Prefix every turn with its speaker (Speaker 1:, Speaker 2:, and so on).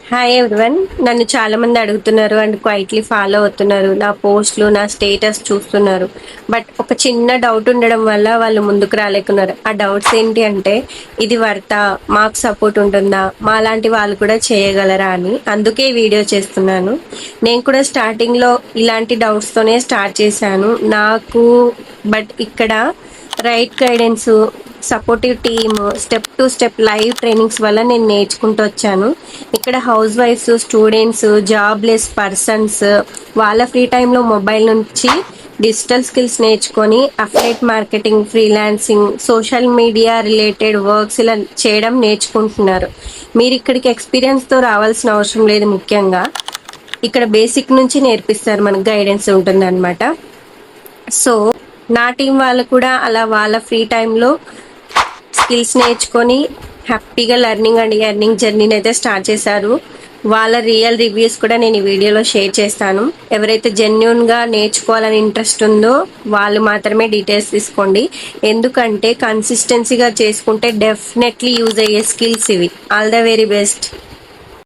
Speaker 1: Hi everyone. నన్ను చాలా మంది అడుగుతున్నారు అండ్ క్వైట్లీ ఫాలో అవుతున్నారు, నా పోస్ట్లు నా స్టేటస్ చూస్తున్నారు. బట్ ఒక చిన్న డౌట్ ఉండడం వల్ల వాళ్ళు ముందుకు రాలేకున్నారు. ఆ డౌట్స్ ఏంటి అంటే, ఇది వర్తా, మాకు సపోర్ట్ ఉంటుందా, మా లాంటి వాళ్ళు కూడా చేయగలరా అని. అందుకే వీడియో చేస్తున్నాను. నేను కూడా స్టార్టింగ్లో ఇలాంటి డౌట్స్తోనే స్టార్ట్ చేశాను నాకు. బట్ ఇక్కడ right guidance, supportive team, step to step live trainings వల్ల నేను నేర్చుకుంటూ వచ్చాను. ఇక్కడ హౌస్ వైఫ్స్, స్టూడెంట్స్, జాబ్లెస్ పర్సన్స్ వాళ్ళ ఫ్రీ టైంలో మొబైల్ నుంచి డిజిటల్ స్కిల్స్ నేర్చుకొని affiliate marketing, freelancing, social media related works ఇలా చేయడం నేర్చుకుంటున్నారు. మీరు ఇక్కడికి ఎక్స్పీరియన్స్తో రావాల్సిన అవసరం లేదు. ముఖ్యంగా ఇక్కడ బేసిక్ నుంచి నేర్పిస్తారు, మనకు గైడెన్స్ ఉంటుంది అనమాట. సో నా టీం వాళ్ళు కూడా అలా వాళ్ళ ఫ్రీ టైంలో స్కిల్స్ నేర్చుకొని హ్యాపీగా లెర్నింగ్ అండ్ ఎర్నింగ్ జర్నీని అయితే స్టార్ట్ చేశారు. వాళ్ళ రియల్ రివ్యూస్ కూడా నేను ఈ వీడియోలో షేర్ చేస్తాను. ఎవరైతే జెన్యున్గా నేర్చుకోవాలని ఇంట్రెస్ట్ ఉందో వాళ్ళు మాత్రమే డీటెయిల్స్ తీసుకోండి. ఎందుకంటే కన్సిస్టెన్సీగా చేసుకుంటే డెఫినెట్లీ యూజ్ అయ్యే స్కిల్స్ ఇవి. All the very best.